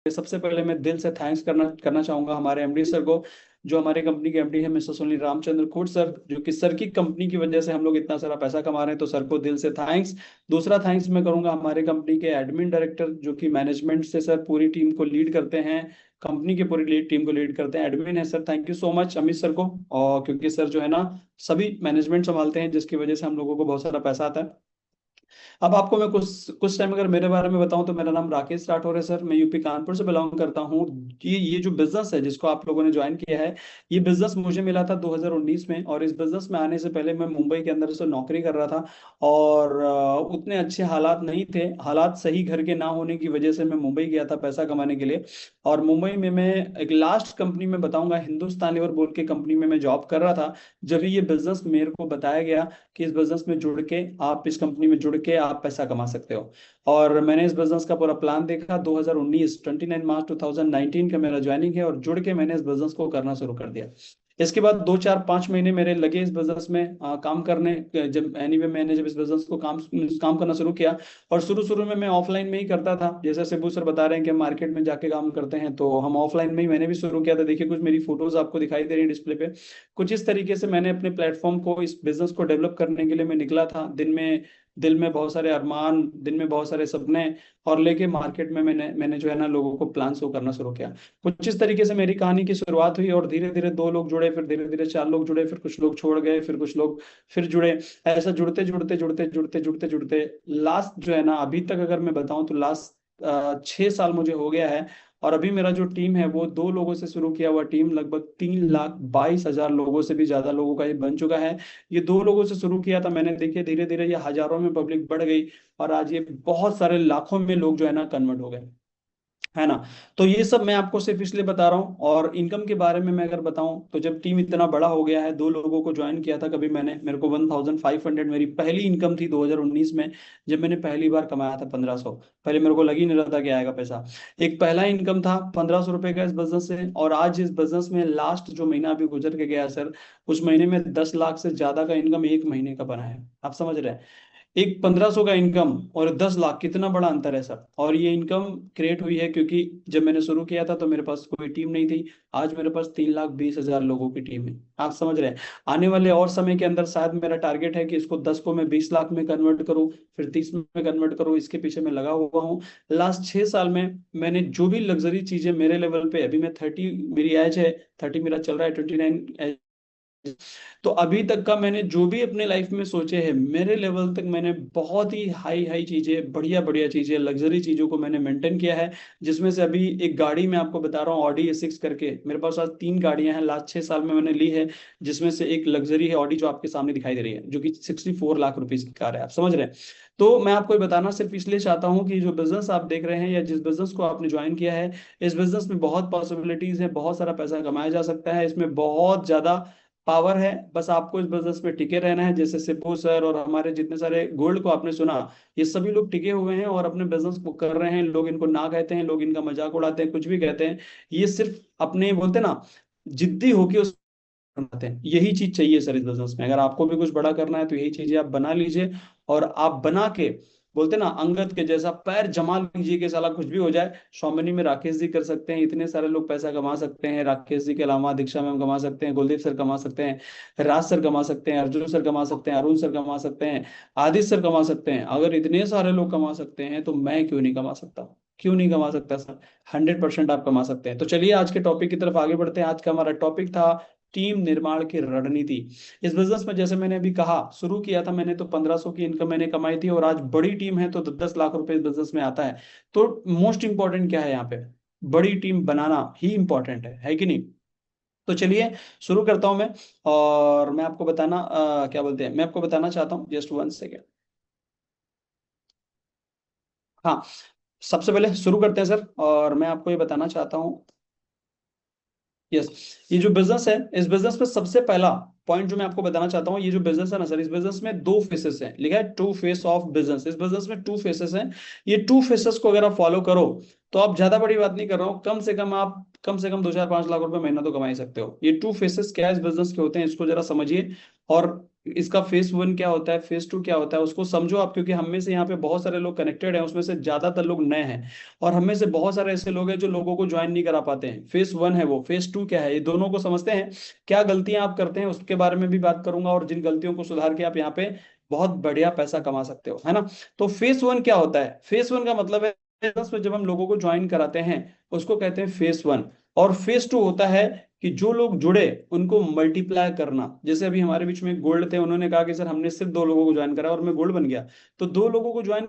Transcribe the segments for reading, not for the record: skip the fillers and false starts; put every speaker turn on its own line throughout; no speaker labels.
सबसे पहले मैं दिल से थैंक्स करना करना चाहूंगा हमारे एमडी सर को, जो हमारे कंपनी के एमडी है मिस्टर सुनील रामचंद्र खूट सर, जो कि सर की कंपनी की वजह से हम लोग इतना सारा पैसा कमा रहे हैं, तो सर को दिल से थैंक्स। दूसरा थैंक्स मैं करूंगा हमारे कंपनी के एडमिन डायरेक्टर, जो कि मैनेजमेंट से सर पूरी टीम को लीड करते हैं, कंपनी की पूरी टीम को लीड करते हैं, एडमिन है sir. Thank you so much Amit sir को। और क्योंकि सर जो है ना सभी मैनेजमेंट संभालते हैं, जिसकी वजह से हम लोगों को बहुत सारा पैसा आता है। अब आपको मैं कुछ टाइम अगर मेरे बारे में बताऊं, तो मेरा नाम राकेश राठौर है सर। मैं यूपी कानपुर से बिलोंग करता हूं। ये जो बिजनेस है जिसको आप लोगों ने ज्वाइन किया है, ये बिजनेस मुझे मिला था 2019 में। और इस बिजनेस में आने से पहले मैं मुंबई के अंदर से नौकरी कर रहा था, और उतने अच्छे हालात नहीं थे। हालात सही घर के ना होने की वजह से मैं मुंबई गया था पैसा कमाने के लिए। और मुंबई में मैं एक लास्ट कंपनी में बताऊंगा, हिंदुस्तान लीवर बोल के कंपनी में मैं जॉब कर रहा था। जब ये बिजनेस मेरे को बताया गया कि इस बिजनेस में जुड़ के आप, इस कंपनी में जुड़ के आप पैसा कमा सकते हो, और मैंने इस बिजनेस का पूरा प्लान देखा। 2019 29 मार्च 2019 का मेरा ज्वाइनिंग है, और जुड़ के मैंने इस बिजनेस को करना शुरू कर दिया। इसके बाद 2 4 5 महीने मेरे लगे इस बिजनेस में काम करने। जब एनीवे मैंने जब इस बिजनेस को काम काम करना शुरू किया, और शुरू शुरू में मैं ऑफलाइन में ही करता था। जैसे शिबू सर बता रहे हैं कि हम मार्केट में जाके काम करते हैं, तो हम ऑफलाइन में ही मैंने भी शुरू किया था। देखिए कुछ मेरी फोटोज आपको दिखाई दे रही है डिस्प्ले पे। कुछ इस तरीके से मैंने अपने प्लेटफॉर्म को, इस बिजनेस को डेवलप करने के लिए मैं निकला था। दिल में बहुत सारे अरमान, दिन में बहुत सारे सपने, और लेके मार्केट में मैंने मैंने जो है ना लोगों को प्लान शो करना शुरू किया। कुछ इस तरीके से मेरी कहानी की शुरुआत हुई, और धीरे धीरे 2 लोग जुड़े, फिर धीरे धीरे 4 लोग जुड़े, फिर कुछ लोग छोड़ गए, फिर कुछ लोग फिर जुड़े। ऐसा जुड़ते जुड़ते जुड़ते जुड़ते जुड़ते जुड़ते लास्ट जो है ना अभी तक अगर मैं बताऊं, तो लास्ट 6 साल मुझे हो गया है। और अभी मेरा जो टीम है वो 2 लोगों से शुरू किया हुआ टीम लगभग 3,22,000 लोगों से भी ज्यादा लोगों का ये बन चुका है। ये 2 लोगों से शुरू किया था मैंने, देखिए धीरे धीरे ये हजारों में पब्लिक बढ़ गई, और आज ये बहुत सारे लाखों में लोग जो है ना कन्वर्ट हो गए, है ना। तो ये सब मैं आपको सिर्फ इसलिए बता रहा हूँ। और इनकम के बारे में मैं अगर बताऊं, तो जब टीम इतना बड़ा हो गया है, 2 लोगों को ज्वाइन किया था कभी मैंने, मेरे को 1,500 मेरी पहली इनकम थी 2019 में। जब मैंने पहली बार कमाया था 1,500, पहले मेरे को लग ही नहीं रहा था कि आएगा पैसा। एक पहला इनकम था 1,500 रुपए का इस बिजनेस से, और आज इस बिजनेस में लास्ट जो महीना अभी गुजर के गया सर, उस महीने में 10 लाख से ज्यादा का इनकम एक महीने का बना है। आप समझ रहे हैं, एक 1,500 का इनकम और 10 लाख, कितना बड़ा अंतर है सर। और ये इनकम क्रिएट हुई है क्योंकि जब मैंने शुरू किया था तो मेरे पास कोई टीम नहीं थी। आज मेरे पास 3,20,000 लोगों की टीम है। आप समझ रहे हैं, आने वाले और समय के अंदर शायद मेरा टारगेट है कि इसको 10 को मैं 20 लाख में कन्वर्ट करूं, फिर 30 में कन्वर्ट करूं। इसके पीछे मैं लगा हुआ हूँ। लास्ट 6 साल में मैंने जो भी लग्जरी चीजें मेरे लेवल पे, अभी मैं 30, मेरी एज है 30, मेरा चल रहा है 29। तो अभी तक का मैंने जो भी अपने लाइफ में सोचे हैं, मेरे लेवल तक मैंने बहुत ही हाई हाई चीजें, बढ़िया बढ़िया चीजें, लग्जरी चीजों को मैंने मेंटेन किया है। जिसमें से अभी एक गाड़ी मैं आपको बता रहा हूँ, ऑडी A6 करके, मेरे पास आज 3 गाड़ियां हैं लास्ट 6 साल में मैंने ली है। जिसमें से एक लग्जरी है ऑडी, जो आपके सामने दिखाई दे रही है, जो कि 64 लाख रुपीज की कार है। आप समझ रहे हैं। तो मैं आपको ये बताना सिर्फ इसलिए चाहता हूँ कि जो बिजनेस आप देख रहे हैं, या जिस बिजनेस को आपने ज्वाइन किया है, इस बिजनेस में बहुत पॉसिबिलिटीज है, बहुत सारा पैसा कमाया जा सकता है, इसमें बहुत ज्यादा पावर है। बस आपको इस बिजनेस में टिके रहना है। जैसे सिब्बू सर और हमारे जितने सारे गोल्ड को आपने सुना, ये सभी लोग टिके हुए हैं और अपने बिजनेस को कर रहे हैं। लोग इनको ना कहते हैं, लोग इनका मजाक उड़ाते हैं, कुछ भी कहते हैं, ये सिर्फ अपने बोलते हैं ना जिद्दी होके उस बनाते हैं। यही चीज चाहिए सर इस बिजनेस में। अगर आपको भी कुछ बड़ा करना है, तो यही चीजें आप बना लीजिए। और आप बना के, बोलते ना अंगद के जैसा पैर जमा लीजिए कि साला कुछ भी हो जाए। स्वामिनी में राकेश जी कर सकते हैं, इतने सारे लोग पैसा कमा सकते हैं। राकेश जी के अलावा दीक्षा मैम कमा सकते हैं, कुलदीप सर कमा सकते हैं, राज सर कमा सकते हैं, अर्जुन सर कमा सकते हैं, अरुण सर कमा सकते हैं, आदित्य सर कमा सकते हैं। अगर इतने सारे लोग कमा सकते हैं, तो मैं क्यों नहीं कमा सकता? क्यों नहीं कमा सकता सर? 100% आप कमा सकते हैं। तो चलिए आज के टॉपिक की तरफ आगे बढ़ते हैं। आज का हमारा टॉपिक था टीम निर्माण की रणनीति। इस बिजनेस में जैसे मैंने अभी कहा, शुरू किया था मैंने तो 1,500 की इनकम मैंने कमाई थी, और आज बड़ी टीम है तो 10 लाख रुपए इस बिजनेस में आता है। तो मोस्ट इंपॉर्टेंट क्या है यहाँ पे? बड़ी टीम बनाना ही इंपॉर्टेंट है कि नहीं? तो चलिए शुरू करता हूं मैं। और मैं आपको बताना क्या बोलते हैं, मैं आपको बताना चाहता हूँ, जस्ट 1 सेकेंड। हाँ, सबसे पहले शुरू करते हैं सर, और मैं आपको ये बताना चाहता हूँ। यस, ये जो बिजनेस है, इस बिजनेस में सबसे पहला पॉइंट जो मैं आपको बताना चाहता हूँ, ये जो बिजनेस है ना सर, इस बिजनेस में 2 फेसेस हैं। लिखा है 2 फेस ऑफ बिजनेस। इस बिजनेस में 2 फेसेस हैं। ये 2 फेसेस को अगर आप फॉलो करो, तो आप ज्यादा बड़ी बात नहीं कर रहा हूँ, कम से कम आप कम से कम 2 4 5 लाख रुपए महीना तो कमा ही सकते हो। ये 2 फेसेस क्या है इस बिजनेस के होते हैं, इसको जरा समझिए। और इसका फेस 1 क्या होता है, फेस 2 क्या होता है, उसको समझो आप, क्योंकि हम में से यहाँ पे बहुत सारे लोग कनेक्टेड हैं, उसमें से ज्यादातर लोग नए हैं, और हम में से बहुत सारे ऐसे लोग हैं जो लोगों को ज्वाइन नहीं करा पाते हैं। फेस 1 है वो, फेस 2 क्या है, ये दोनों को समझते हैं। क्या गलतियां आप करते हैं उसके बारे में भी बात करूंगा, और जिन गलतियों को सुधार के आप यहाँ पे बहुत बढ़िया पैसा कमा सकते हो, है ना। तो फेस 1 क्या होता है, फेस 1 का मतलब है बिजनेस में जब हम लोगों को ज्वाइन कराते हैं उसको कहते हैं फेस 1। और फेस 2 होता है कि जो लोग जुड़े उनको मल्टीप्लाई करना। जैसे अभी हमारे बीच में गोल्ड थे, उन्होंने कहा कि सर हमने सिर्फ 2 लोगों को ज्वाइन करा और मैं गोल्ड बन गया। तो 2 लोगों को ज्वाइन,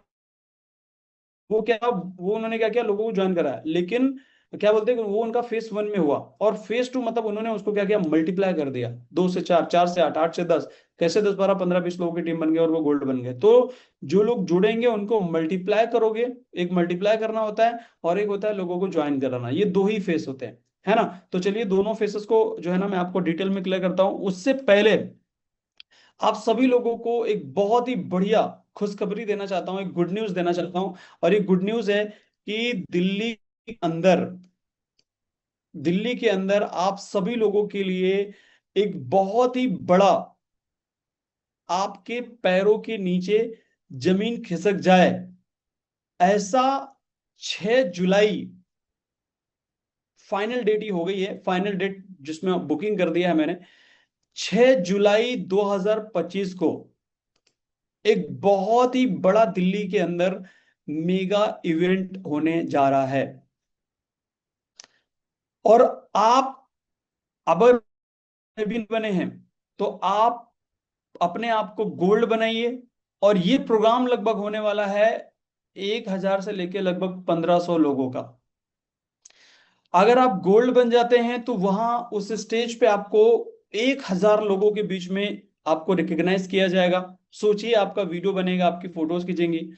वो उन्होंने क्या किया, लोगों को ज्वाइन कराया, लेकिन क्या बोलते हैं कि वो उनका फेस 1 में हुआ। और फेस 2 मतलब उन्होंने उसको क्या किया, मल्टीप्लाई कर दिया, 2 से 4, 4 से 8, 8 से 10, कैसे 10, 12, 15, 20 लोगों की टीम बन गई और वो गोल्ड बन गए। तो जो लोग जुड़ेंगे उनको मल्टीप्लाई करोगे, एक मल्टीप्लाई करना होता है और एक होता है लोगों को ज्वाइन कराना, ये 2 ही फेस होते हैं, है ना। तो चलिए दोनों फेसेस को जो है ना मैं आपको डिटेल में क्लियर करता हूं। उससे पहले आप सभी लोगों को एक बहुत ही बढ़िया खुशखबरी देना चाहता हूं, एक गुड न्यूज देना चाहता हूं। और ये गुड न्यूज है कि दिल्ली के अंदर आप सभी लोगों के लिए एक बहुत ही बड़ा, आपके पैरों के नीचे जमीन खिसक जाए ऐसा, 6 जुलाई फाइनल डेट ही हो गई है, फाइनल डेट जिसमें बुकिंग कर दिया है मैंने। 6 जुलाई 2025 को एक बहुत ही बड़ा दिल्ली के अंदर मेगा इवेंट होने जा रहा है। और आप अगर भी बने हैं तो आप अपने आप को गोल्ड बनाइए। और ये प्रोग्राम लगभग होने वाला है 1,000 से लेके लगभग 1,500 लोगों का। अगर आप गोल्ड बन जाते हैं तो वहां उस स्टेज पे आपको 1,000 लोगों के बीच में आपको रिकॉग्नाइज किया जाएगा। सोचिए, आपका वीडियो बनेगा, आपकी फोटोज खींचेंगी।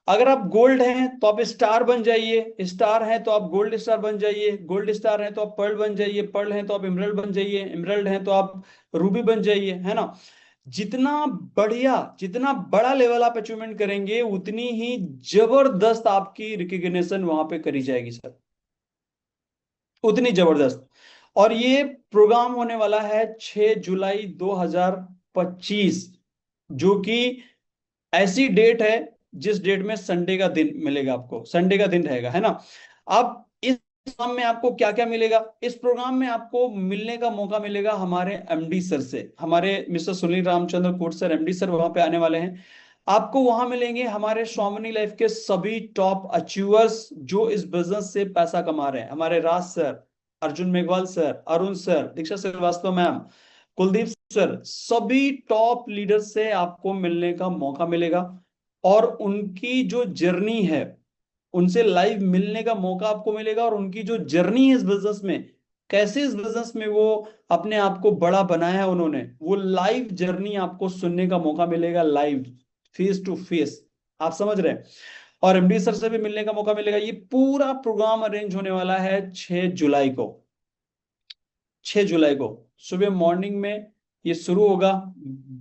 अगर आप गोल्ड हैं तो आप स्टार बन जाइए, स्टार हैं तो आप गोल्ड स्टार बन जाइए, गोल्ड स्टार हैं तो आप पर्ल बन जाइए, पर्ल हैं तो आप इमरल्ड बन जाइए, इमरल्ड हैं तो आप रूबी बन जाइए, है ना। जितना बढ़िया, जितना बड़ा लेवल आप अचीवमेंट करेंगे उतनी ही जबरदस्त आपकी रिकग्निशन वहां पे करी जाएगी सर, उतनी जबरदस्त। और ये प्रोग्राम होने वाला है 6 जुलाई 2025, जो कि ऐसी डेट है जिस डेट में संडे का दिन मिलेगा, आपको संडे का दिन रहेगा, है ना। अब इस प्रोग्राम में आपको क्या क्या मिलेगा, इस प्रोग्राम में आपको मिलने का मौका मिलेगा हमारे एमडी सर से, हमारे mister Sunil Ramchandra Kote sir, MD sir वहां पे आने वाले हैं। आपको वहां मिलेंगे हमारे स्वामिनी लाइफ के सभी टॉप अचीवर्स जो इस बिजनेस से पैसा कमा रहे हैं, हमारे Raj sir, Arjun Meghwal sir, Arun sir, Diksha Shrivastava ma'am, Kuldeep sir, सभी टॉप लीडर से आपको मिलने का मौका मिलेगा। और उनकी जो जर्नी है, उनसे लाइव मिलने का मौका आपको मिलेगा, और उनकी जो जर्नी है इस बिजनेस में, कैसे इस बिजनेस में वो अपने आप को बड़ा बनाया है उन्होंने, वो लाइव जर्नी आपको सुनने का मौका मिलेगा, लाइव, फेस टू फेस। आप समझ रहे हैं। और एमडी सर से भी मिलने का मौका मिलेगा। ये पूरा प्रोग्राम अरेंज होने वाला है 6 जुलाई को, 6 जुलाई को सुबह मॉर्निंग में ये शुरू होगा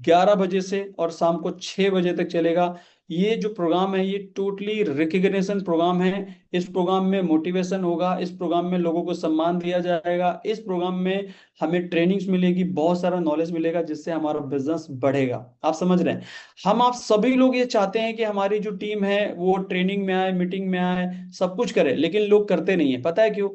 11 बजे से, और शाम को 6 बजे तक चलेगा। ये जो प्रोग्राम है ये टोटली रिकग्निशन प्रोग्राम है। इस प्रोग्राम में मोटिवेशन होगा, इस प्रोग्राम में लोगों को सम्मान दिया जाएगा, इस प्रोग्राम में हमें ट्रेनिंग्स मिलेगी, बहुत सारा नॉलेज मिलेगा जिससे हमारा बिजनेस बढ़ेगा। आप समझ रहे हैं। हम आप सभी लोग ये चाहते हैं कि हमारी जो टीम है वो ट्रेनिंग में आए, मीटिंग में आए, सब कुछ करे, लेकिन लोग करते नहीं है। पता है क्यों?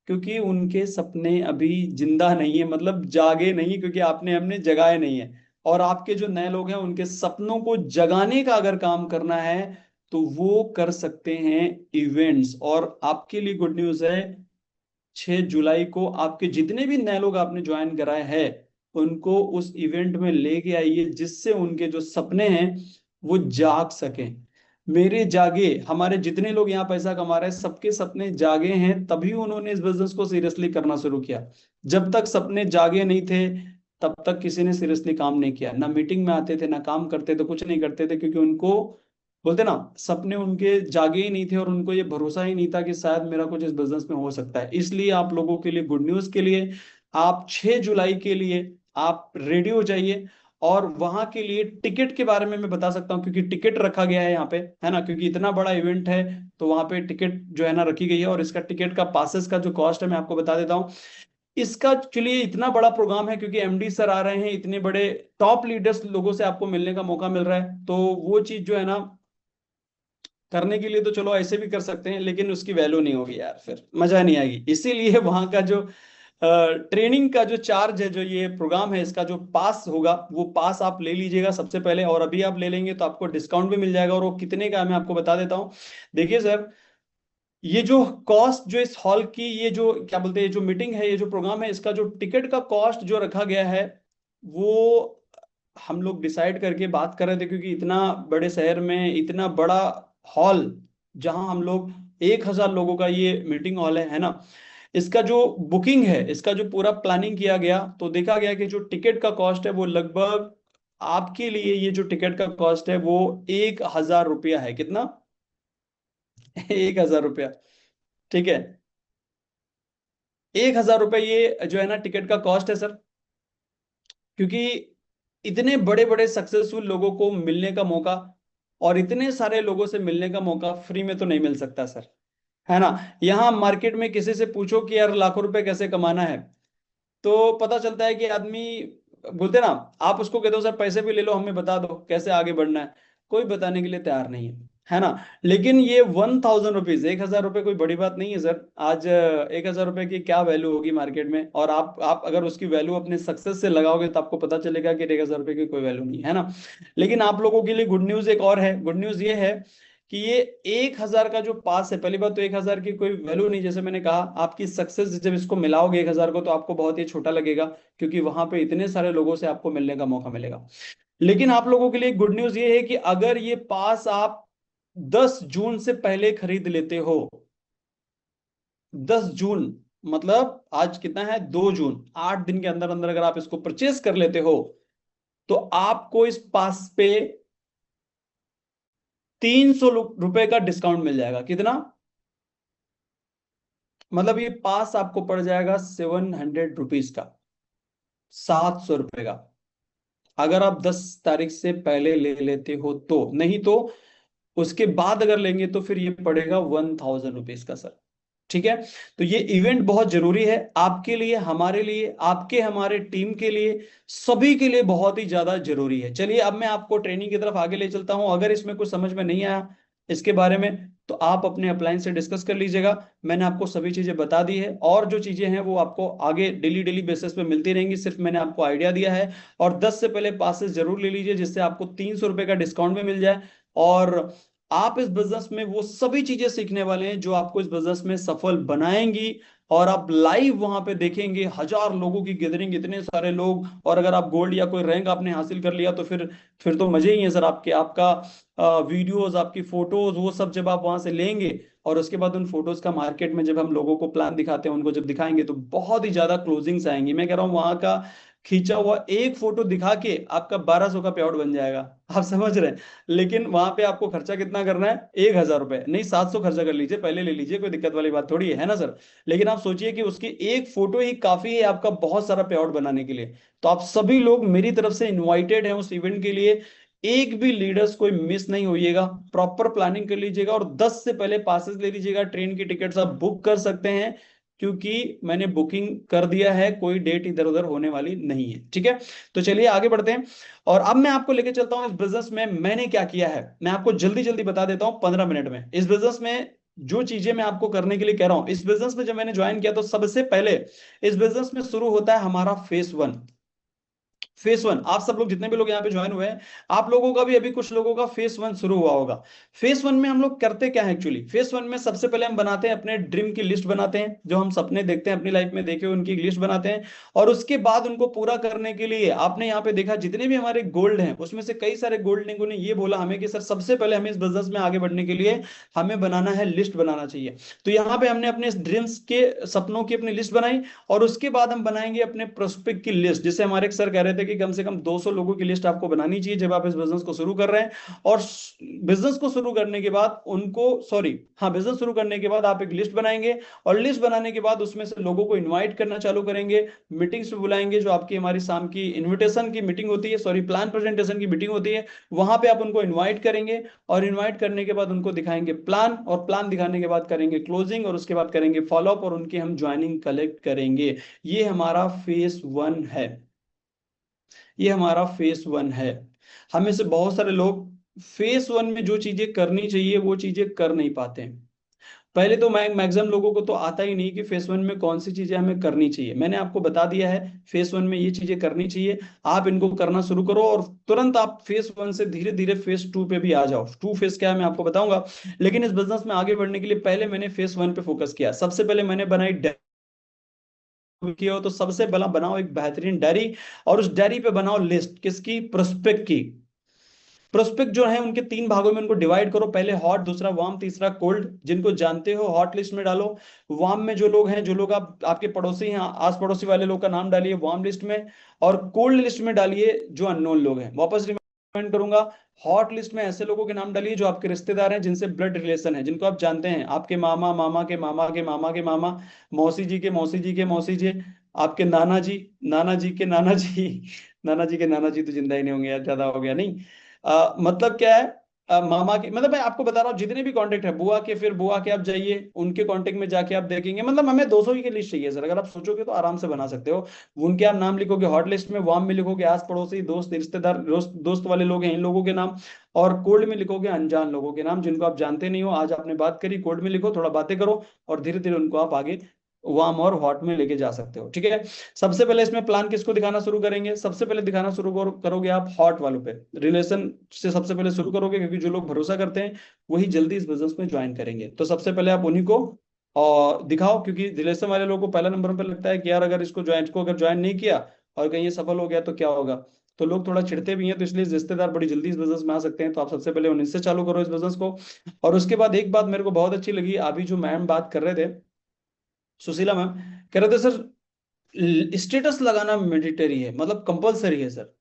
क्योंकि उनके सपने अभी जिंदा नहीं है, मतलब जागे नहीं, क्योंकि आपने हमने जगाए नहीं है। और आपके जो नए लोग हैं उनके सपनों को जगाने का अगर काम करना है तो वो कर सकते हैं इवेंट्स। और आपके लिए गुड न्यूज है, 6 जुलाई को आपके जितने भी नए लोग आपने ज्वाइन कराए हैं उनको उस इवेंट में लेके आइए, जिससे उनके जो सपने हैं वो जाग सकें। मेरे जागे, हमारे जितने लोग यहाँ पैसा कमा रहे हैं सबके सपने जागे हैं, तभी उन्होंने इस बिजनेस को सीरियसली करना शुरू किया। जब तक सपने जागे नहीं थे तब तक किसी ने सीरियसली काम नहीं किया, ना मीटिंग में आते थे, ना काम करते थे, कुछ नहीं करते थे, क्योंकि उनको बोलते ना, सपने उनके जागे ही नहीं थे और उनको ये भरोसा ही नहीं था कि शायद मेरा कुछ इस बिजनेस में हो सकता है। इसलिए आप लोगों के लिए गुड न्यूज के लिए, आप 6 जुलाई के लिए आप रेडी हो जाइए। और वहां के लिए टिकट के बारे में मैं बता सकता हूँ, क्योंकि टिकट रखा गया है यहाँ पे, है ना, क्योंकि इतना बड़ा इवेंट है तो वहां पे टिकट जो है ना रखी गई है। और इसका टिकट का पासेस का जो कॉस्ट है मैं आपको बता देता हूँ। इसका एक्चुअली इतना बड़ा प्रोग्राम है क्योंकि एमडी सर आ रहे हैं, इतने बड़े टॉप लीडर्स लोगों से आपको मिलने का मौका मिल रहा है, तो वो चीज जो है ना करने के लिए तो चलो ऐसे भी कर सकते हैं, लेकिन उसकी वैल्यू नहीं होगी यार, फिर मजा नहीं आएगी। इसीलिए वहां का जो ट्रेनिंग का जो चार्ज है, जो ये प्रोग्राम है, इसका जो पास होगा वो पास आप ले लीजिएगा सबसे पहले, और अभी आप ले लेंगे तो आपको डिस्काउंट भी मिल जाएगा। और वो कितने का है मैं आपको बता देता हूँ। देखिए सर, ये जो कॉस्ट जो इस हॉल की, ये जो क्या बोलते हैं, जो मीटिंग है, ये जो प्रोग्राम है, इसका जो टिकट का कॉस्ट जो रखा गया है, वो हम लोग डिसाइड करके बात कर रहे थे, क्योंकि इतना बड़े शहर में इतना बड़ा हॉल, जहां हम लोग 1,000 लोगों का ये मीटिंग हॉल है ना, इसका जो बुकिंग है, इसका जो पूरा प्लानिंग किया गया, तो देखा गया कि जो टिकट का कॉस्ट है वो लगभग आपके लिए, ये जो टिकट का कॉस्ट है वो 1,000 रुपया है। कितना? 1,000 रुपया। ठीक है, 1,000 रुपये ये जो है ना टिकट का कॉस्ट है सर। क्योंकि इतने बड़े बड़े सक्सेसफुल लोगों को मिलने का मौका, और इतने सारे लोगों से मिलने का मौका फ्री में तो नहीं मिल सकता सर, है ना। यहाँ मार्केट में किसी से पूछो कि यार लाखों रुपए कैसे कमाना है, तो पता चलता है कि आदमी बोलते ना, आप उसको कहते हो सर पैसे भी ले लो, हमें बता दो कैसे आगे बढ़ना है, कोई बताने के लिए तैयार नहीं है ना। लेकिन ये 1,000 रुपीज, 1,000 रुपये कोई बड़ी बात नहीं है सर। आज 1,000 रुपये की क्या वैल्यू होगी मार्केट में, और आप अगर उसकी वैल्यू अपने सक्सेस से लगाओगे तो आपको पता चलेगा कि 1,000 रुपये की कोई वैल्यू नहीं है ना। लेकिन आप लोगों के लिए गुड न्यूज एक और है। गुड न्यूज ये है कि ये 1,000 का जो पास है, पहली बात तो 1,000 की कोई वैल्यू नहीं, जैसे मैंने कहा, आपकी सक्सेस जब इसको मिलाओगे 1,000 को तो आपको बहुत ही छोटा लगेगा, क्योंकि वहां पे इतने सारे लोगों से आपको मिलने का मौका मिलेगा। लेकिन आप लोगों के लिए गुड न्यूज ये है कि अगर ये पास आप 10 जून से पहले खरीद लेते हो, 10 जून, मतलब आज कितना है, 2 जून, 8 दिन के अंदर अंदर अगर आप इसको परचेस कर लेते हो, तो आपको इस पास पे 300 रुपए का डिस्काउंट मिल जाएगा। कितना? मतलब ये पास आपको पड़ जाएगा 700 रुपीज का, 700 रुपए का, अगर आप 10 तारीख से पहले ले लेते हो तो। नहीं तो उसके बाद अगर लेंगे तो फिर ये पड़ेगा 1,000 रुपीज का सर। ठीक है, तो ये इवेंट बहुत जरूरी है आपके लिए, हमारे लिए, आपके हमारे टीम के लिए, सभी के लिए बहुत ही ज्यादा जरूरी है। चलिए अब मैं आपको ट्रेनिंग की तरफ आगे ले चलता हूं। अगर इसमें कुछ समझ में नहीं आया इसके बारे में, तो आप अपने अपलाइन से डिस्कस कर लीजिएगा। मैंने आपको सभी चीजें बता दी है, और जो चीजें हैं वो आपको आगे डेली डेली बेसिस पे मिलती रहेंगी, सिर्फ मैंने आपको आइडिया दिया है। और 10 से पहले पासेस जरूर ले लीजिए, जिससे आपको 300 रुपए का डिस्काउंट भी मिल जाए। और आप इस बिजनेस में वो सभी चीजें सीखने वाले हैं जो आपको इस बिजनेस में सफल बनाएंगी। और आप लाइव वहां पे देखेंगे 1,000 लोगों की गैदरिंग, इतने सारे लोग, और अगर आप गोल्ड या कोई रैंक आपने हासिल कर लिया तो फिर तो मजे ही है सर आपके। आपका वीडियोस, आपकी फोटोज, वो सब जब आप वहां से लेंगे, और उसके बाद उन फोटोज का मार्केट में जब हम लोगों को प्लान दिखाते हैं, उनको जब दिखाएंगे, तो बहुत ही ज्यादा क्लोजिंग्स आएंगी। मैं कह रहा हूँ वहां का खींचा हुआ एक फोटो दिखा के आपका 1,200 का पे आउट बन जाएगा। आप समझ रहे हैं। लेकिन वहां पे आपको खर्चा कितना करना है? 1,000 रुपए नहीं, 700 खर्चा कर लीजिए, पहले ले लीजिए, कोई दिक्कत वाली बात थोड़ी है ना सर। लेकिन आप सोचिए कि उसकी एक फोटो ही काफी है आपका बहुत सारा पे आउट बनाने के लिए। तो आप सभी लोग मेरी तरफ से इन्वाइटेड हैं उस इवेंट के लिए। एक भी लीडर्स कोई मिस नहीं होइएगा, प्रॉपर प्लानिंग कर लीजिएगा, और 10 से पहले पासेस ले लीजिएगा। ट्रेन की टिकट्स आप बुक कर सकते हैं, क्योंकि मैंने बुकिंग कर दिया है, कोई डेट इधर उधर होने वाली नहीं है। ठीक है, तो चलिए आगे बढ़ते हैं। और अब मैं आपको लेके चलता हूं इस बिजनेस में मैंने क्या किया है। मैं आपको जल्दी जल्दी बता देता हूं 15 मिनट में। इस बिजनेस में जो चीजें मैं आपको करने के लिए कह रहा हूं, इस बिजनेस में जब मैंने ज्वाइन किया तो सबसे पहले इस बिजनेस में शुरू होता है हमारा फेस 1। फेस 1, आप सब लोग जितने भी लोग यहाँ पे ज्वाइन हुए हैं, आप लोगों का भी अभी कुछ लोगों का फेस 1 शुरू हुआ होगा। फेस 1 में हम लोग करते क्या है एक्चुअली? फेस 1 में सबसे पहले हम बनाते हैं अपने ड्रीम की लिस्ट बनाते हैं, जो हम सपने देखते हैं अपनी लाइफ में देखे उनकी लिस्ट बनाते हैं। और उसके बाद उनको पूरा करने के लिए आपने यहाँ पे देखा जितने भी हमारे गोल्ड हैं, उसमें से कई सारे गोल्ड लिंगों ने ये बोला हमें कि सर सबसे पहले हमें इस बिजनेस में आगे बढ़ने के लिए हमें बनाना है, लिस्ट बनाना चाहिए। तो यहाँ पे हमने अपने ड्रीम्स के, सपनों की अपनी लिस्ट बनाई, और उसके बाद हम बनाएंगे अपने प्रोस्पेक्ट की लिस्ट। जिसे हमारे एक सर कह रहे थे की कम से कम 200 लोगों की लिस्ट आपको बनानी चाहिए जब आप इस बिजनेस को शुरू कर रहे हैं। और बिजनेस को शुरू करने के बाद उनको, सॉरी हाँ, बिजनेस शुरू करने के बाद आप एक लिस्ट बनाएंगे, और लिस्ट बनाने के बाद उसमें से लोगों को इन्वाइट करना चालू करेंगे, मीटिंग्स में बुलाएंगे, जो आपकी हमारी शाम की इन्विटेशन की मीटिंग होती है, सॉरी प्लान प्रेजेंटेशन की मीटिंग होती है, वहां पे आप उनको इन्वाइट करेंगे, और इन्वाइट करने के बाद उनको दिखाएंगे प्लान, और प्लान दिखाने के बाद करेंगे क्लोजिंग, और उसके बाद करेंगे फॉलोअप, और उनकी हम ज्वाइनिंग कलेक्ट करेंगे। ये हमारा फेस 1 है। ये हमारा फेस 1 है। हमें से बहुत सारे लोग फेस 1 में जो चीजें करनी चाहिए वो चीजें कर नहीं पाते हैं। पहले तो मैक्सिमम लोगों को तो आता ही नहीं कि फेस 1 में कौन सी चीजें हमें करनी चाहिए। मैंने आपको बता दिया है फेस 1 में ये चीजें करनी चाहिए, आप इनको करना शुरू करो, और तुरंत आप फेस 1 से धीरे धीरे फेस 2 पे भी आ जाओ। 2 फेस क्या है मैं आपको बताऊंगा, लेकिन इस बिजनेस में आगे बढ़ने के लिए पहले मैंने फेस 1 पे फोकस किया। सबसे पहले मैंने बनाई किया हो तो सबसे पहला बनाओ एक बेहतरीन डायरी, और उस डायरी पे बनाओ लिस्ट किसकी, प्रोस्पेक्ट की। प्रोस्पेक्ट जो है उनके 3 भागों में उनको डिवाइड करो, पहले हॉट, दूसरा वार्म, तीसरा कोल्ड। जिनको जानते हो हॉट लिस्ट में डालो, वार्म में जो लोग हैं, जो लोग आपके पड़ोसी हैं, आस पड़ोसी वाले लोग का नाम डालिए वार्म लिस्ट में, और कोल्ड लिस्ट में डालिए जो अननोन लोग हैं। वापस रिकमेंड करूंगा, हॉट लिस्ट में ऐसे लोगों के नाम डालिए जो आपके रिश्तेदार हैं, जिनसे ब्लड रिलेशन है, जिनको आप जानते हैं, आपके मामा, मामा के मामा के मामा के मामा, मौसी जी के मौसी जी के मौसी जी, आपके नाना जी, नाना जी के नाना जी नाना जी के नाना जी तो जिंदा ही नहीं होंगे यार, ज्यादा हो गया नहीं। मतलब क्या है, मामा के, मतलब मैं आपको बता रहा हूँ जितने भी कांटेक्ट है, बुआ के, फिर बुआ के आप जाइए उनके कांटेक्ट में जाके आप देखेंगे, मतलब हमें 200 ही की लिस्ट चाहिए सर। अगर आप सोचोगे तो आराम से बना सकते हो। उनके आप नाम लिखोगे हॉट लिस्ट में, वार्म में लिखोगे आस पड़ोसी, दोस्त, रिश्तेदार, दोस्त वाले लोग हैं इन लोगों के नाम, और कोल्ड में लिखोगे अनजान लोगों के नाम जिनको आप जानते नहीं हो। आज आपने बात करी, कोल्ड में लिखो, थोड़ा बातें करो, और धीरे धीरे उनको आप आगे वार्म और हॉट में लेके जा सकते हो। ठीक है, सबसे पहले इसमें प्लान किसको दिखाना शुरू करेंगे, सबसे पहले दिखाना शुरू करोगे आप हॉट वालों पे, रिलेशन से सबसे पहले शुरू करोगे, क्योंकि जो लोग भरोसा करते हैं वही जल्दी इस बिजनेस में ज्वाइन करेंगे। तो सबसे पहले आप उन्हीं को और दिखाओ, क्योंकि रिलेशन वाले लोगों को पहला नंबर पे लगता है कि यार अगर अगर ज्वाइन नहीं किया और कहीं ये सफल हो गया तो क्या होगा। तो लोग थोड़ा चिढ़ते भी हैं, तो इसलिए रिश्तेदार बड़ी जल्दी इस बिजनेस में आ सकते हैं। तो आप सबसे पहले उन्हीं से चालू करो इस बिजनेस को। और उसके बाद एक बात मेरे को बहुत अच्छी लगी, अभी जो मैम बात कर रहे थे, सुशीला मैम, कह रहे थे सर स्टेटस लगाना मैंडेटरी है, मतलब कंपलसरी है सर।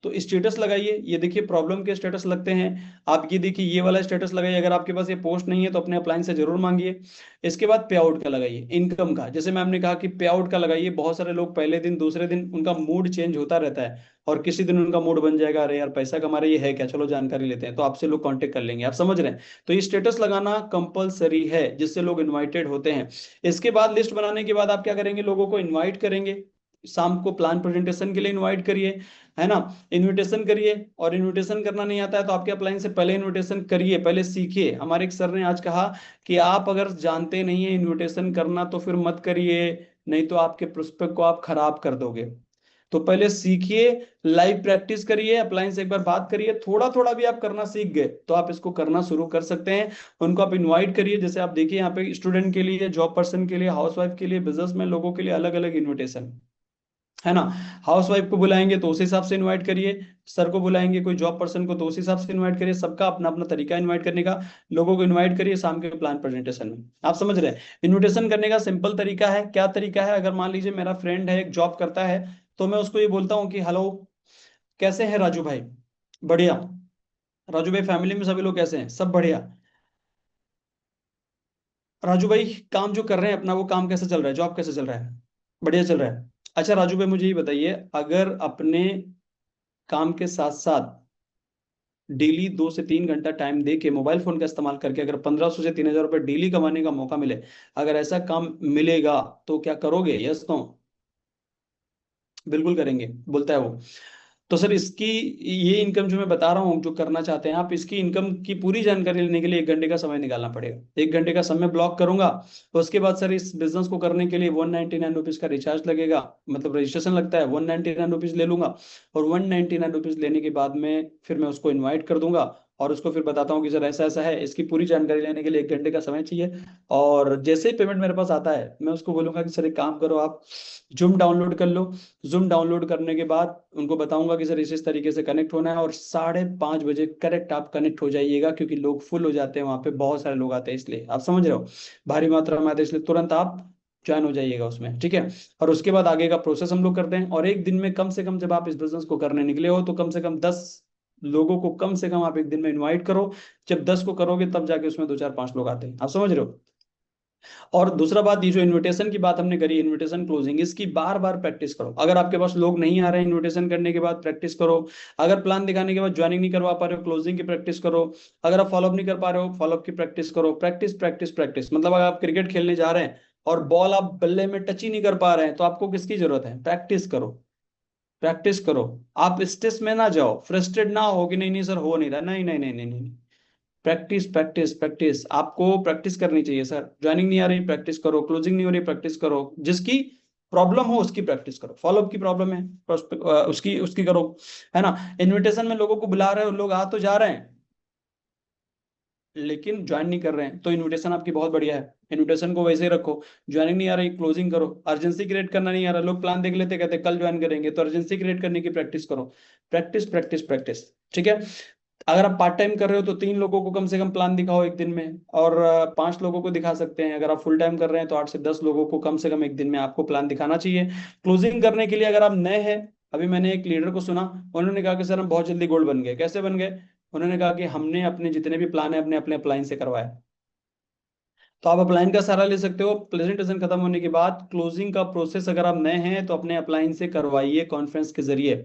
तो स्टेटस लगाइए, ये देखिए प्रॉब्लम के स्टेटस लगते हैं। आप ये देखिए ये वाला स्टेटस लगाइए, अगर आपके पास ये पोस्ट नहीं है तो अपने अपलाइन से जरूर मांगिए। इसके बाद पे आउट का लगाइए, इनकम का, जैसे मैम ने कहा कि पे आउट का लगाइए। बहुत सारे लोग पहले दिन दूसरे दिन उनका मूड चेंज होता रहता है, और किसी दिन उनका मूड बन जाएगा, अरे यार पैसा कमा रहे, ये है क्या, चलो जानकारी लेते हैं, तो आपसे लोग कांटेक्ट कर लेंगे। आप समझ रहे हैं, तो ये स्टेटस लगाना कंपलसरी है, जिससे लोग इन्वाइटेड होते हैं। इसके बाद लिस्ट बनाने के बाद आप क्या करेंगे, लोगों को इन्वाइट करेंगे, शाम को प्लान प्रेजेंटेशन के लिए इनवाइट करिए, है ना, इनविटेशन करिए। और इनविटेशन करना नहीं आता है तो आपके अपलाइन से पहले इनविटेशन करिए, पहले सीखिए। हमारे एक सर ने आज कहा कि आप अगर जानते नहीं है इनविटेशन करना तो फिर मत करिए, नहीं तो आपके प्रोस्पेक्ट को आप खराब कर दोगे। तो पहले सीखिए, लाइव प्रैक्टिस करिए, अपलाइन से एक बार बात करिए, थोड़ा थोड़ा भी आप करना सीख गए तो आप इसको करना शुरू कर सकते हैं। उनको आप इनवाइट करिए, जैसे आप देखिए यहाँ पे स्टूडेंट के लिए, जॉब पर्सन के लिए, हाउसवाइफ के लिए, बिजनेसमैन लोगों के लिए अलग अलग इन्विटेशन, है ना। हाउस वाइफ को बुलाएंगे तो उस हिसाब से इनवाइट करिए, सर को बुलाएंगे कोई जॉब पर्सन को तो उस हिसाब से इनवाइट करिए। सबका अपना अपना तरीका इनवाइट करने का। लोगों को इनवाइट करिए शाम के प्लान प्रेजेंटेशन में। आप समझ रहे हैं, इनविटेशन करने का सिंपल तरीका है। क्या तरीका है, अगर मान लीजिए मेरा फ्रेंड है, एक जॉब करता है, तो मैं उसको ये बोलता हूँ कि हेलो, कैसे हैं राजू भाई, बढ़िया। राजू भाई फैमिली में सभी लोग कैसे हैं, सब बढ़िया। राजू भाई काम जो कर रहे हैं अपना, वो काम कैसे चल रहा है, जॉब कैसे चल रहा है, बढ़िया चल रहा है। अच्छा राजू भाई मुझे ये बताइए, अगर अपने काम के साथ साथ डेली 2 से 3 घंटा टाइम दे के मोबाइल फोन का इस्तेमाल करके अगर 1500 से 3000 रुपये डेली कमाने का मौका मिले, अगर ऐसा काम मिलेगा तो क्या करोगे, यस नो, बिल्कुल करेंगे बोलता है वो। तो सर इसकी, ये इनकम जो मैं बता रहा हूँ जो करना चाहते हैं आप, इसकी इनकम की पूरी जानकारी लेने के लिए 1 घंटे का समय निकालना पड़ेगा। 1 घंटे का समय ब्लॉक करूंगा। उसके बाद सर इस बिजनेस को करने के लिए 199 रुपीज का रिचार्ज लगेगा, मतलब रजिस्ट्रेशन लगता है, 199 रुपीज ले लूंगा। और 199 रुपीज लेने के बाद में फिर मैं उसको इन्वाइट कर दूंगा, और उसको फिर बताता हूँ कि सर ऐसा ऐसा है। इसकी पूरी जानकारी लेने के लिए 1 घंटे का समय चाहिए। और जैसे ही पेमेंट मेरे पास आता है मैं उसको बोलूंगा कि सर एक काम करो, आप जूम डाउनलोड कर लो। जूम डाउनलोड करने के बाद उनको बताऊंगा कि सर इस तरीके से कनेक्ट होना है, और 5:30 बजे करेक्ट आप कनेक्ट हो जाइएगा, क्योंकि लोग फुल हो जाते हैं वहां पे, बहुत सारे लोग आते हैं इसलिए, आप समझ रहे हो, भारी मात्रा में आते हैं, इसलिए तुरंत आप ज्वाइन हो जाइएगा उसमें, ठीक है। और उसके बाद आगे का प्रोसेस हम लोग करते हैं। और एक दिन में कम से कम, जब आप इस बिजनेस को करने निकले हो, तो कम से कम 10 लोगों को कम से कम आप एक दिन में इनवाइट करो। जब 10 को करोगे तब जाके उसमें 2 4 5 लोग आते हैं, आप समझ रहे हो। और दूसरा बात, ये जो इनविटेशन की बात हमने करी, इनविटेशन क्लोजिंग, इसकी बार बार प्रैक्टिस करो। अगर आपके पास लोग नहीं आ रहे हैं, इनविटेशन करने के बाद प्रैक्टिस करो। अगर प्लान दिखाने के बाद ज्वाइनिंग नहीं करवा पा रहे हो, क्लोजिंग की प्रैक्टिस करो। अगर आप फॉलोअप नहीं कर पा रहे हो, फॉलोअप की प्रैक्टिस करो। प्रैक्टिस प्रैक्टिस प्रैक्टिस, मतलब अगर आप क्रिकेट खेलने जा रहे हैं और बॉल आप बल्ले में टच ही नहीं कर पा रहे हैं, तो आपको किसकी जरूरत है? प्रैक्टिस करो, प्रैक्टिस करो। आप स्ट्रेस में ना जाओ, फ्रस्ट्रेट ना हो कि नहीं नहीं सर हो नहीं रहा, नहीं नहीं नहीं नहीं नहीं। प्रैक्टिस प्रैक्टिस प्रैक्टिस, आपको प्रैक्टिस करनी चाहिए सर। ज्वाइनिंग नहीं आ रही, प्रैक्टिस करो। क्लोजिंग नहीं हो रही, प्रैक्टिस करो। जिसकी प्रॉब्लम हो उसकी प्रैक्टिस करो। फॉलोअप की प्रॉब्लम है, उसकी उसकी करो, है ना। इनविटेशन में लोगों को बुला रहे हो, लोग आ तो जा रहे हैं लेकिन ज्वाइन नहीं कर रहे हैं, तो इनविटेशन आपकी बहुत बढ़िया है, इनविटेशन को वैसे ही रखो। ज्वाइनिंग नहीं आ रही, क्लोजिंग करो। अर्जेंसी क्रिएट करना नहीं आ रहा, लोग प्लान देख लेते, कहते कल ज्वाइन करेंगे, तो अर्जेंसी क्रिएट करने की प्रैक्टिस करो। प्रैक्टिस प्रैक्टिस प्रैक्टिस, ठीक है। अगर आप पार्ट टाइम कर रहे हो तो 3 लोगों को कम से कम प्लान दिखाओ एक दिन में, और 5 लोगों को दिखा सकते हैं। अगर आप फुल टाइम कर रहे हैं तो 8 से 10 लोगों को कम से कम एक दिन में आपको प्लान दिखाना चाहिए। क्लोजिंग करने के लिए अगर आप नए हैं, अभी मैंने एक लीडर को सुना, उन्होंने कहा कि सर हम बहुत जल्दी गोल्ड बन गए। कैसे बन गए? उन्होंने कहा कि हमने अपने जितने भी प्लान है अपने अपने अपलाइन से करवाए। तो आप अपलाइन का सहारा ले सकते हो। प्रेजेंटेशन खत्म होने के बाद क्लोजिंग का प्रोसेस अगर आप नए हैं तो अपने अपलाइन से करवाइए कॉन्फ्रेंस के जरिए।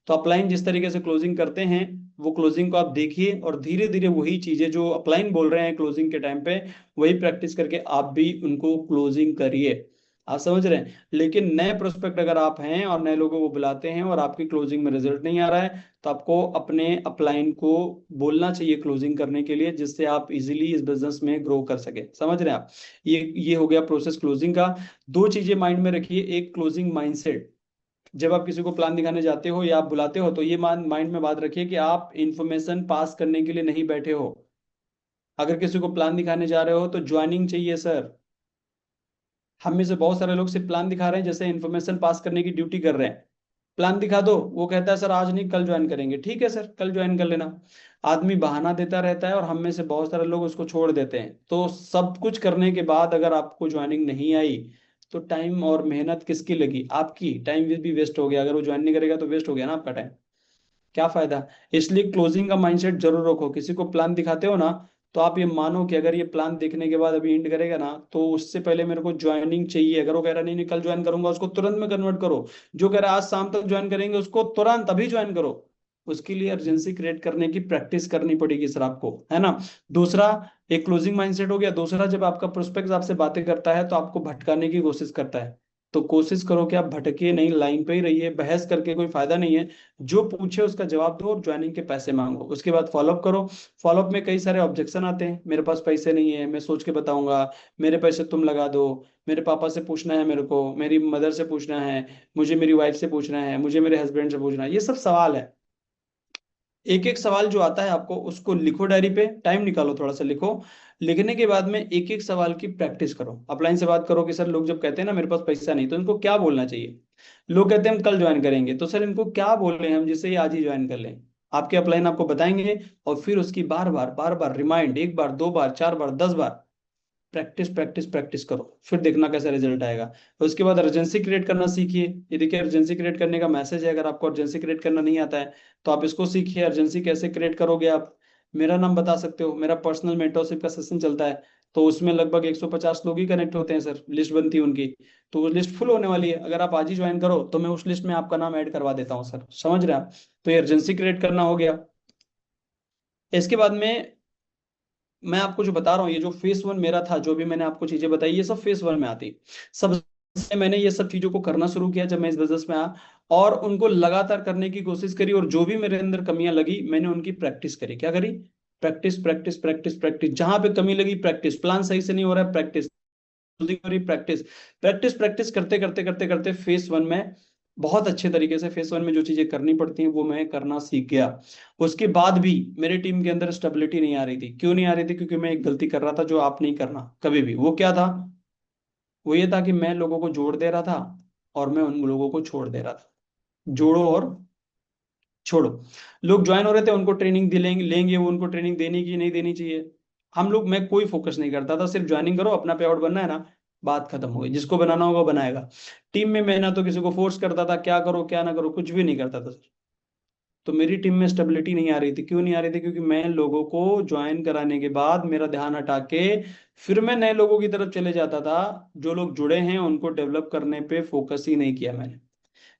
तो अपलाइन जिस तरीके से क्लोजिंग करते हैं, वो क्लोजिंग को आप देखिए, और धीरे धीरे वही चीजें जो अपलाइन बोल रहे हैं क्लोजिंग के टाइम पे, वही प्रैक्टिस करके आप भी उनको क्लोजिंग करिए। आप समझ रहे हैं। लेकिन नए प्रोस्पेक्ट अगर आप हैं और नए लोगों को बुलाते हैं और आपकी क्लोजिंग में रिजल्ट नहीं आ रहा है, तो आपको अपने अपलाइन को बोलना चाहिए क्लोजिंग करने के लिए, जिससे आप इजीली इस बिजनेस में ग्रो कर सके। समझ रहे हैं आप। ये हो गया प्रोसेस क्लोजिंग का। 2 चीजें माइंड में रखिए, एक क्लोजिंग माइंडसेट। जब आप किसी को प्लान दिखाने जाते हो या आप बुलाते हो, तो ये माइंड में बात रखिए कि आप इंफॉर्मेशन पास करने के लिए नहीं बैठे हो। अगर किसी को प्लान दिखाने जा रहे हो तो ज्वाइनिंग चाहिए सर। हम में से बहुत सारे लोग सिर्फ प्लान दिखा रहे हैं, जैसे इन्फॉर्मेशन पास करने की ड्यूटी कर रहे हैं। प्लान दिखा दो, वो कहता है सर आज नहीं कल ज्वाइन करेंगे, ठीक है सर कल ज्वाइन कर लेना। आदमी बहाना देता रहता है, और हम में से बहुत सारे लोग उसको छोड़ देते हैं। तो सब कुछ करने के बाद अगर आपको ज्वाइनिंग नहीं आई, तो टाइम और मेहनत किसकी लगी? आपकी। टाइम भी वेस्ट हो गया, अगर वो ज्वाइन नहीं करेगा तो वेस्ट हो गया ना आपका टाइम। क्या फायदा। इसलिए क्लोजिंग का माइंडसेट जरूर रखो। किसी को प्लान दिखाते हो ना, तो आप ये मानो कि अगर ये प्लान देखने के बाद अभी एंड करेगा ना, तो उससे पहले मेरे को ज्वाइनिंग चाहिए। अगर वो कह रहा नहीं नहीं कल ज्वाइन करूंगा, उसको तुरंत में कन्वर्ट करो। जो कह रहा है आज शाम तक ज्वाइन करेंगे, उसको तुरंत अभी ज्वाइन करो। उसके लिए अर्जेंसी क्रिएट करने की प्रैक्टिस करनी पड़ेगी सर आपको, है ना। दूसरा, एक क्लोजिंग माइंडसेट हो गया। दूसरा, जब आपका प्रोस्पेक्ट आपसे बातें करता है तो आपको भटकाने की कोशिश करता है, तो कोशिश करो कि आप भटके नहीं, लाइन पे ही रहिए। बहस करके कोई फायदा नहीं है। जो पूछे उसका जवाब दो और ज्वाइनिंग के पैसे मांगो। उसके बाद फॉलोअप करो। फॉलोअप में कई सारे ऑब्जेक्शन आते हैं, मेरे पास पैसे नहीं है, मैं सोच के बताऊंगा, मेरे पैसे तुम लगा दो, मेरे पापा से पूछना है, मेरे को मेरी मदर से पूछना है, मुझे मेरी वाइफ से पूछना है, मुझे मेरे हस्बैंड से पूछना है। ये सब सवाल है। एक एक सवाल जो आता है आपको उसको लिखो डायरी पे, टाइम निकालो थोड़ा सा लिखो। लिखने के बाद में एक एक सवाल की प्रैक्टिस करो। अपलाइन से बात करो कि सर लोग जब कहते हैं ना मेरे पास पैसा नहीं, तो इनको क्या बोलना चाहिए। लोग कहते हैं हम कल ज्वाइन करेंगे, तो सर इनको क्या बोल रहे हैं हम जिससे ये आज ही ज्वाइन कर लें। आपके अपलाइन आपको बताएंगे, और फिर उसकी बार बार रिमाइंड, 1 बार 2 बार 4 बार 10 बार प्रैक्टिस प्रैक्टिस प्रैक्टिस करो। फिर देखना कैसा रिजल्ट आएगा। और उसके बाद अर्जेंसी क्रिएट करना सीखिए। ये देखिए अर्जेंसी क्रिएट करने का मैसेज है। अगर आपको अर्जेंसी क्रिएट करना नहीं आता है तो आप इसको सीखिए। अर्जेंसी कैसे क्रिएट करोगे आप, मेरा नाम बता सकते हो। मेरा पर्सनल मेंटरशिप का सेशन चलता है, तो उसमें लगभग 150 लोग ही कनेक्ट होते हैं सर, लिस्ट बनती है उनकी। तो वो लिस्ट फुल होने वाली है। अगर आप आज ही ज्वाइन करो तो मैं उस लिस्ट में आपका नाम ऐड करवा देता हूँ सर। समझ रहे हैं आप। तो ये अर्जेंसी क्रिएट करना हो गया। इसके बाद में मैं आपको जो बता रहा हूँ, ये जो फेस 1 मेरा था, जो भी मैंने आपको चीजें बताई, ये सब फेस 1 में आती। सबसे मैंने ये सब चीजों को करना शुरू किया जब मैं इस बिजनेस में आया, और उनको लगातार करने की कोशिश करी। और जो भी मेरे अंदर कमियां लगी, मैंने उनकी प्रैक्टिस करी। क्या करी? Practice practice practice practice. जहां पे कमी लगी प्रैक्टिस, प्लान सही से नहीं हो रहा है प्रैक्टिस, प्रैक्टिस प्रैक्टिस प्रैक्टिस करते करते करते करते फेस 1 में बहुत अच्छे तरीके से, फेस 1 में जो चीजें करनी पड़ती हैं वो मैं करना सीख गया। उसके बाद भी मेरे टीम के अंदर स्टेबिलिटी नहीं आ रही थी। क्यों नहीं आ रही थी? क्योंकि मैं एक गलती कर रहा था जो आप नहीं करना कभी भी। वो क्या था? वो ये था कि मैं लोगों को जोड़ दे रहा था और मैं उन लोगों को छोड़ दे रहा था। जोड़ो और छोड़ो। लोग ज्वाइन हो रहे थे, उनको ट्रेनिंग दिलेंगे लेंगे, वो उनको ट्रेनिंग देनी की नहीं देनी चाहिए। हम लोग, मैं कोई फोकस नहीं करता था, सिर्फ ज्वाइनिंग करो, अपना पे आउट बनना है ना, बात खत्म हो गई, जिसको बनाना होगा बनाएगा। टीम में मैं ना तो किसी को फोर्स करता था क्या करो क्या ना करो, कुछ भी नहीं करता था सर। तो मेरी टीम में स्टेबिलिटी नहीं आ रही थी। क्यों नहीं आ रही थी? क्योंकि मैं लोगों को ज्वाइन कराने के बाद मेरा ध्यान हटा के फिर मैं नए लोगों की तरफ चले जाता था। जो लोग जुड़े हैं उनको डेवलप करने पे फोकस ही नहीं किया मैंने।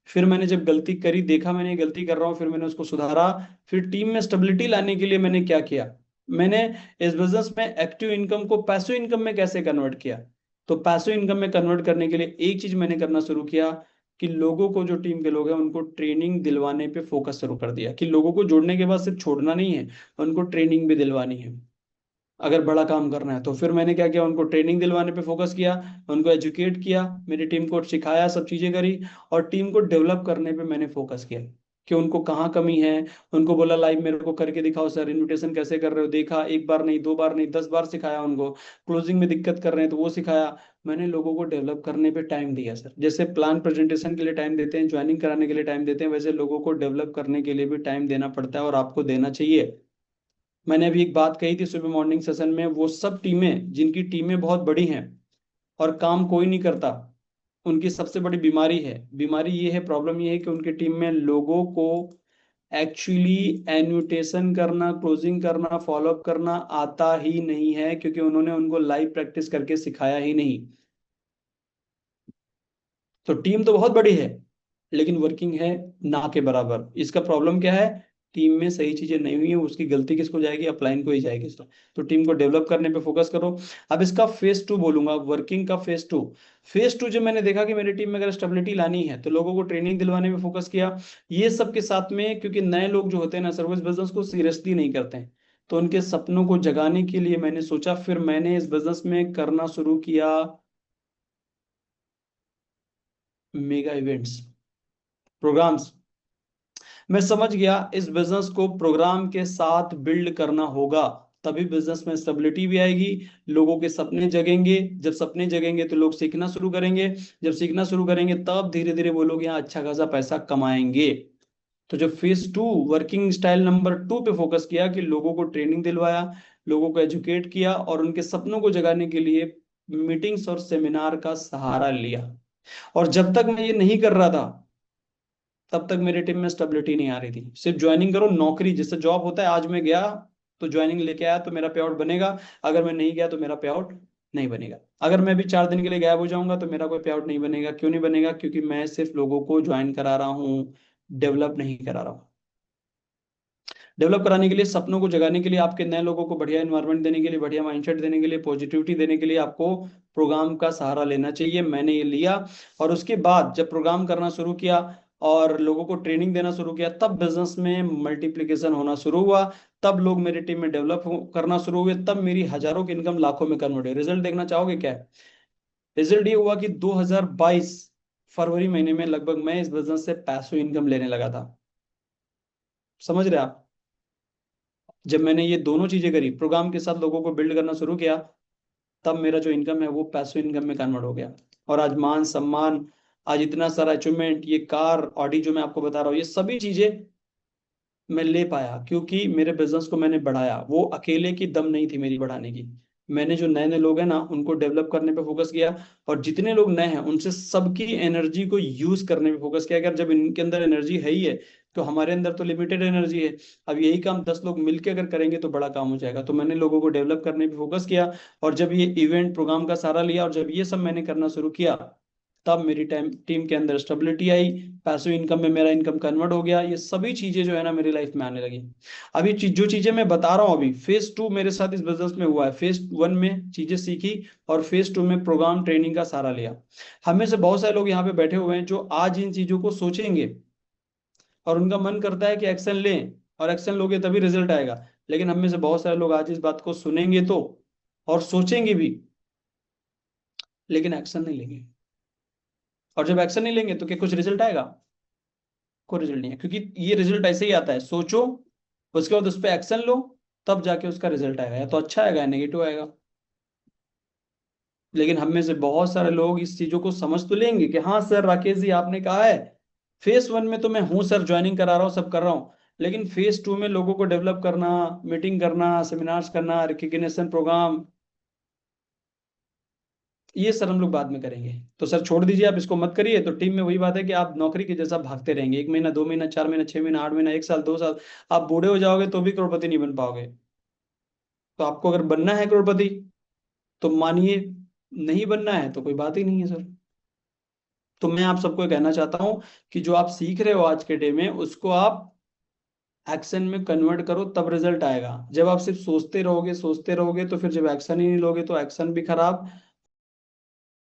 फिर मैंने जब गलती करी, देखा मैंने ये गलती कर रहा हूँ, फिर मैंने उसको सुधारा। फिर टीम में स्टेबिलिटी लाने के लिए मैंने क्या किया, मैंने इस बिजनेस में एक्टिव इनकम को पैसिव इनकम में कैसे कन्वर्ट किया। तो पैसिव इनकम में कन्वर्ट करने के लिए एक चीज मैंने करना शुरू किया कि लोगों को, जो टीम के लोग हैं उनको ट्रेनिंग दिलवाने पे फोकस शुरू कर दिया कि लोगों को जोड़ने के बाद सिर्फ छोड़ना नहीं है, उनको ट्रेनिंग भी दिलवानी है अगर बड़ा काम करना है। तो फिर मैंने क्या किया, उनको ट्रेनिंग दिलवाने पे फोकस किया, उनको एजुकेट किया, मेरी टीम को सिखाया, सब चीजें करी। और टीम को डेवलप करने पे मैंने फोकस किया कि उनको कहाँ कमी है। उनको बोला लाइव मेरे को करके दिखाओ सर, इनविटेशन कैसे कर रहे हो, देखा, एक बार नहीं, दो बार नहीं, 10 बार सिखाया उनको। क्लोजिंग में दिक्कत कर रहे हैं तो वो सिखाया। मैंने लोगों को डेवलप करने पे टाइम दिया सर। जैसे प्लान प्रेजेंटेशन के लिए टाइम देते हैं, ज्वाइनिंग कराने के लिए टाइम देते हैं, वैसे लोगों को डेवलप करने के लिए भी टाइम देना पड़ता है और आपको देना चाहिए। मैंने अभी एक बात कही थी सुबह मॉर्निंग सेशन में, वो सब टीमें जिनकी टीमें बहुत बड़ी हैं और काम कोई नहीं करता, उनकी सबसे बड़ी बीमारी है, बीमारी ये है, प्रॉब्लम ये है कि उनकी टीम में लोगों को एक्चुअली एन्यूटेशन करना, क्लोजिंग करना, फॉलोअप करना आता ही नहीं है, क्योंकि उन्होंने उनको लाइव प्रैक्टिस करके सिखाया ही नहीं। तो टीम तो बहुत बड़ी है लेकिन वर्किंग है ना के बराबर। इसका प्रॉब्लम क्या है? टीम में सही चीजें नहीं हुई है, उसकी गलती किसको जाएगी? अपलाइन को ही जाएगी सर। तो टीम को डेवलप करने पे फोकस करो। अब इसका फेज टू बोलूंगा, वर्किंग का फेज टू। फेज टू जब मैंने देखा कि मेरी टीम में अगर स्टेबिलिटी लानी है तो लोगों को ट्रेनिंग दिलवाने में फोकस किया। ये सब के साथ में, क्योंकि नए लोग जो होते हैं ना सर्विस बिजनेस को सीरियसली नहीं करते हैं, तो उनके सपनों को जगाने के लिए मैंने सोचा, फिर मैंने इस बिजनेस में करना शुरू किया मेगा इवेंट्स, प्रोग्राम्स। मैं समझ गया इस बिजनेस को प्रोग्राम के साथ बिल्ड करना होगा, तभी बिजनेस में स्टेबिलिटी भी आएगी, लोगों के सपने जगेंगे। जब सपने जगेंगे तो लोग सीखना शुरू करेंगे, जब सीखना शुरू करेंगे तब धीरे धीरे वो लोग यहाँ अच्छा खासा पैसा कमाएंगे। तो जब phase two, working style number 2 पे फोकस किया कि लोगों को ट्रेनिंग दिलवाया, लोगों को एजुकेट किया और उनके सपनों को जगाने के लिए मीटिंग्स और सेमिनार का सहारा लिया। और जब तक मैं ये नहीं कर रहा था तब तक मेरी टीम में स्टेबिलिटी नहीं आ रही थी। सिर्फ ज्वाइनिंग करो, नौकरी जैसे जॉब होता है, आज मैं गया तो ज्वाइनिंग लेके आया तो मेरा पे आउट बनेगा, अगर मैं नहीं गया तो मेरा पे आउट नहीं बनेगा। अगर मैं भी 4 दिन के लिए गायब हो जाऊंगा तो मेरा कोई पे आउट नहीं बनेगा। क्यों नहीं बनेगा? क्योंकि मैं सिर्फ लोगों को ज्वाइन करा रहा हूँ, डेवलप नहीं करा रहा हूँ। डेवलप कराने के लिए, सपनों को जगाने के लिए, आपके नए लोगों को बढ़िया एनवायरनमेंट देने के लिए, बढ़िया माइंडसेट देने के लिए, पॉजिटिविटी देने के लिए आपको प्रोग्राम का सहारा लेना चाहिए। मैंने ये लिया। और उसके बाद जब प्रोग्राम करना शुरू किया और लोगों को ट्रेनिंग देना शुरू किया, तब बिजनेस में मल्टीप्लिकेशन होना शुरू हुआ। तब लोग मेरी टीम में डेवलप करना शुरू हुए, तब मेरी हजारों की इनकम लाखों में कन्वर्ट हुई। रिजल्ट देखना चाहोगे क्या? रिजल्ट ये हुआ कि 2022 फरवरी महीने में लगभग मैं इस बिजनेस से पैसों इनकम लेने लगा था। समझ रहे आप? जब मैंने ये दोनों चीजें करी, प्रोग्राम के साथ लोगों को बिल्ड करना शुरू किया, तब मेरा जो इनकम है वो पैसिव इनकम में कन्वर्ट हो गया। और आज मान सम्मान, आज इतना सारा अचीवमेंट, ये कार ऑडी जो मैं आपको बता रहा हूँ, ये सभी चीजें मैं ले पाया क्योंकि मेरे बिजनेस को मैंने बढ़ाया। वो अकेले की दम नहीं थी मेरी बढ़ाने की। मैंने जो नए नए लोग हैं ना उनको डेवलप करने पे फोकस किया, और जितने लोग नए हैं उनसे सबकी एनर्जी को यूज करने पे फोकस किया। अगर जब इनके अंदर एनर्जी है ही है तो हमारे अंदर तो लिमिटेड एनर्जी है। अब यही काम 10 लोग मिलकर अगर करेंगे तो बड़ा काम हो जाएगा। तो मैंने लोगों को डेवलप करने पे फोकस किया, और जब ये इवेंट प्रोग्राम का सहारा लिया और जब ये सब मैंने करना शुरू किया, तब मेरी टाइम टीम के अंदर स्टेबिलिटी आई, पैसिव इनकम में मेरा इनकम कन्वर्ट हो गया। ये सभी चीजें जो है ना मेरी लाइफ में आने लगी। अभी जो चीजें मैं बता रहा हूँ, अभी फेज टू मेरे साथ इस बिजनेस में हुआ है। फेज वन में चीजें सीखी और फेज टू में प्रोग्राम ट्रेनिंग का सहारा लिया। हमें से बहुत सारे लोग यहाँ पे बैठे हुए हैं जो आज इन चीजों को सोचेंगे और उनका मन करता है कि एक्शन लें, और एक्शन लोगे तभी रिजल्ट आएगा। लेकिन हम में से बहुत सारे लोग आज इस बात को सुनेंगे तो, और सोचेंगे भी, लेकिन एक्शन नहीं लेंगे। और जब एक्शन नहीं लेंगे तो क्या कुछ रिजल्ट आएगा? कोई रिजल्ट नहीं है, क्योंकि ये रिजल्ट ऐसे ही आता है, सोचो, उसके बाद उस पर एक्शन लो, तब जाके उसका रिजल्ट आएगा, या तो अच्छा आएगा या नेगेटिव आएगा। लेकिन हम में से बहुत सारे लोग इस चीजों को समझ तो लेंगे कि हाँ सर राकेश जी आपने कहा है फेज वन में तो मैं हूँ सर, ज्वाइनिंग करा रहा हूँ, सब कर रहा हूँ, लेकिन फेज टू में लोगों को डेवलप करना, मीटिंग करना, सेमिनार्स करना, रिकग्निशन प्रोग्राम, ये सर हम लोग बाद में करेंगे, तो सर छोड़ दीजिए, आप इसको मत करिए। तो टीम में वही बात है कि आप नौकरी के जैसा भागते रहेंगे, 1 महीना, 2 महीना, 4 महीना, 6 महीना, 8 महीना, 1 साल, 2 साल, आप बूढ़े हो जाओगे तो भी करोड़पति नहीं बन पाओगे। तो आपको अगर बनना है करोड़पति, तो मानिए, नहीं बनना है तो कोई बात ही नहीं है सर। तो मैं आप सबको कहना चाहता हूँ कि जो आप सीख रहे हो आज के डे में, उसको आप एक्शन में कन्वर्ट करो, तब रिजल्ट आएगा। जब आप सिर्फ सोचते रहोगे तो फिर जब एक्शन ही नहीं लोगे तो एक्शन भी खराब,